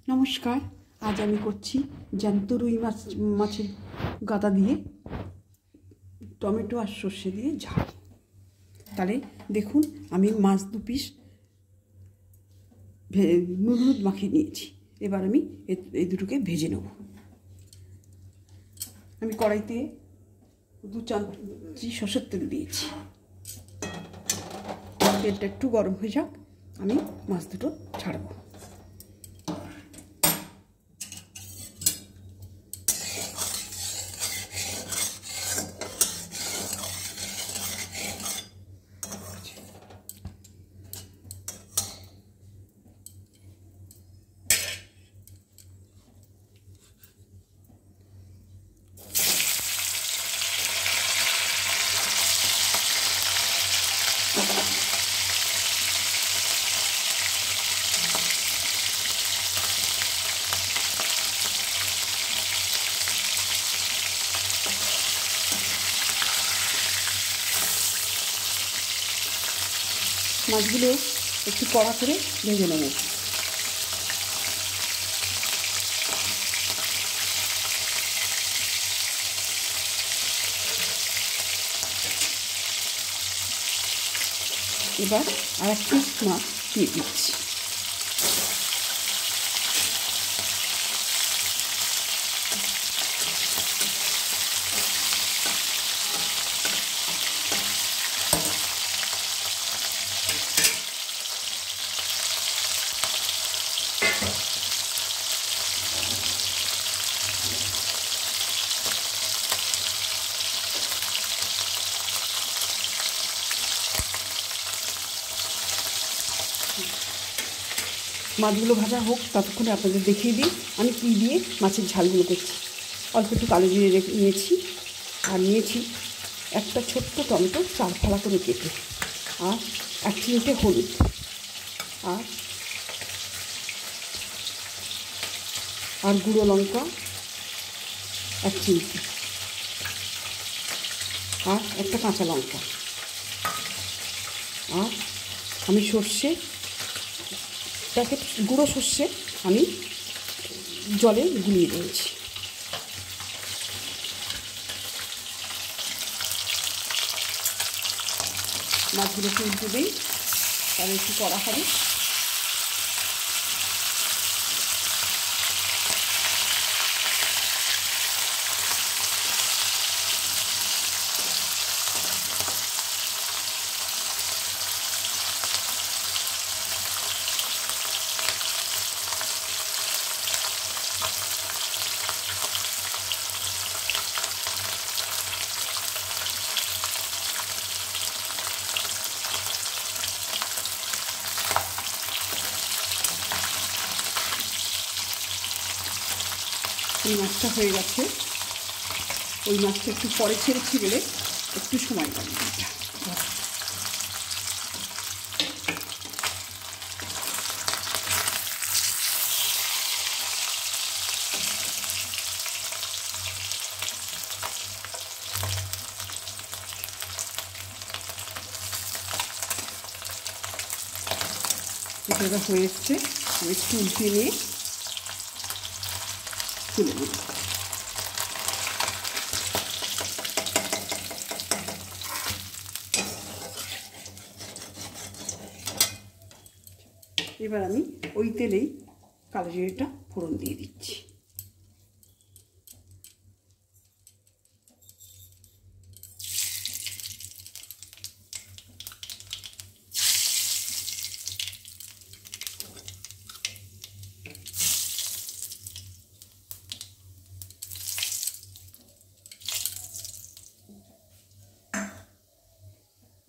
নমস্কার। আজ আমি করছি জ্যান্ত রুই মাছের গাদা দিয়ে টমেটো আর সর্ষে দিয়ে ঝাল। তাহলে দেখুন, আমি মাছ 2 পিস নুন হলুদ মাখিয়ে নিয়েছি। এবার আমি এই দুটোকে ভেজে নেব। আমি কড়াইতে 2 চামচ সর্ষের তেল দিয়েছি। তেলটা একটু গরম হয়ে যাক, আমি মাছ দুটো ছাড়বো। মাছগুলো একটু কড়া করে ভেজে নেব। এবার আর 1 পিস মাছ দিয়ে দিচ্ছি। মাছগুলো ভাজা হোক, ততক্ষণে আপনাদের দেখিয়ে দিই আমি কী দিয়ে মাছের ঝালগুলো করছি। অল্প একটু কালো জিরে নিয়েছি, আর নিয়েছি একটা ছোট্ট টমেটো 4 ফালা করে কেটে, আর 1 চিমটে হলুদ, আর গুঁড়ো লঙ্কা 1 চিমটে, আর একটা কাঁচা লঙ্কা, আর আমি সর্ষে প্যাকেট গুঁড়ো সর্ষে আমি জলে গুলিয়ে দিয়েছি। মাছগুলোকে উল্টে দিই, তাহলে একটু কড়া হবে। এই মাছটা হয়ে গেছে। ওই মাছটা একটু পরে ছেড়েছি বলে একটু সময় লাগবে। এটা হয়ে এসছে, আমি একটু উল্টে নিয়ে তুলে নেব। এবার আমি ওই তেলেই কালো জিরেটা ফোড়ন দিয়ে দিচ্ছি।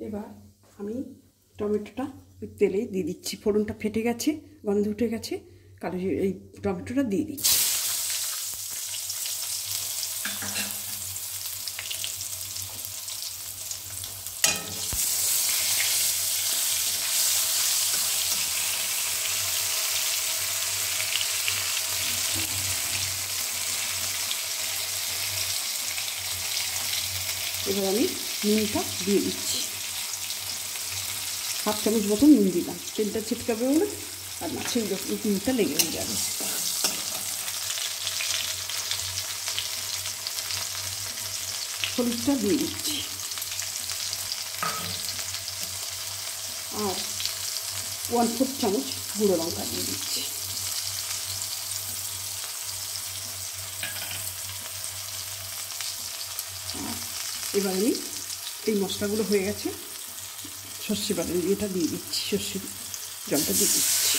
এবার আমি টমেটোটা ওই তেলে দিয়ে দিচ্ছি। ফোড়নটা ফেটে গেছে, গন্ধ উঠে গেছে, কালো এই টমেটোটা দিয়ে দিচ্ছি। এবার আমি নুনটা দিয়ে দিচ্ছি। 1/2 চামচ মতো নুন দিলাম, তেলটা ছিটকাবে বলে, আর মাছের নুনটা লেগে যাবে। হলুদটা দিয়ে দিচ্ছি, আর 1/4 চামচ গুঁড়ো লঙ্কা দিয়ে দিচ্ছি। এবার আমি এই মশলাগুলো হয়ে গেছে, সর্ষে বাটা এটা দিয়ে দিচ্ছি, সর্ষের জলটা দিয়ে দিচ্ছি।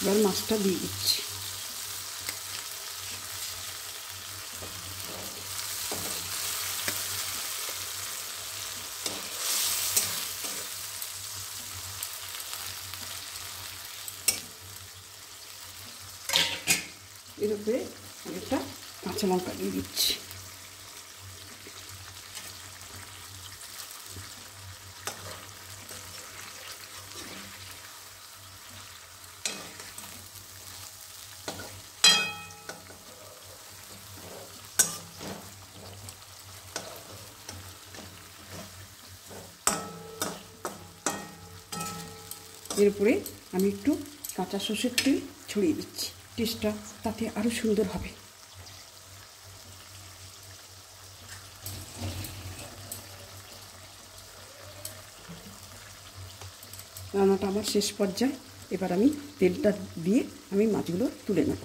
এবার মাছটা দিয়ে দিচ্ছি। এর উপরে একটা কাঁচা লঙ্কা দিয়ে দিচ্ছি। এর উপরে আমি একটু কাঁচা সর্ষের তেল ছড়িয়ে দিচ্ছি, টেস্টটা তাতে আরও সুন্দর হবে। রান্নাটা আমার শেষ পর্যায়ে, এবার আমি তেলটা দিয়ে আমি মাছগুলো তুলে নেব।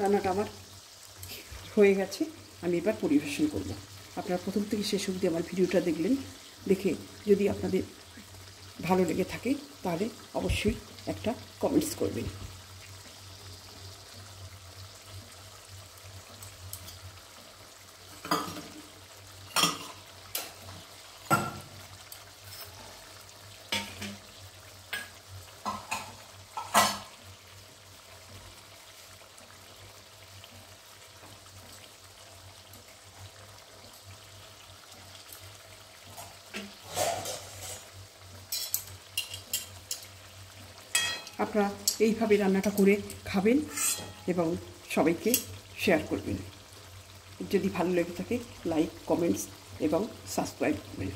রান্নাটা আমার হয়ে গেছে, আমি এবার পরিবেশন করব। আপনারা প্রথম থেকে শেষ অবধি আমার ভিডিওটা দেখলেন, দেখে যদি আপনাদের ভালো লেগে থাকে তাহলে অবশ্যই একটা কমেন্টস করবেন। আপনারা এইভাবে রান্নাটা করে খাবেন এবং সবাইকে শেয়ার করবেন। যদি ভালো লেগে থাকে লাইক, কমেন্টস এবং সাবস্ক্রাইব করবেন।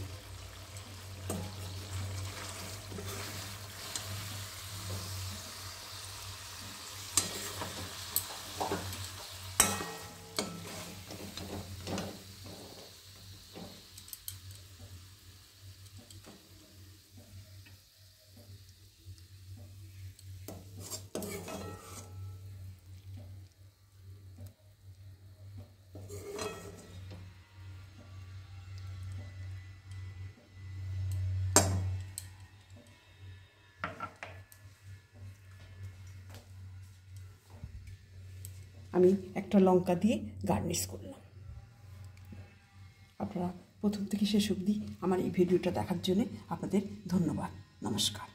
আমি একটা লঙ্কা দিয়ে গার্নিশ করলাম। আপনারা প্রথম থেকে শেষ অবধি আমার এই ভিডিওটা দেখার জন্য আপনাদের ধন্যবাদ। নমস্কার।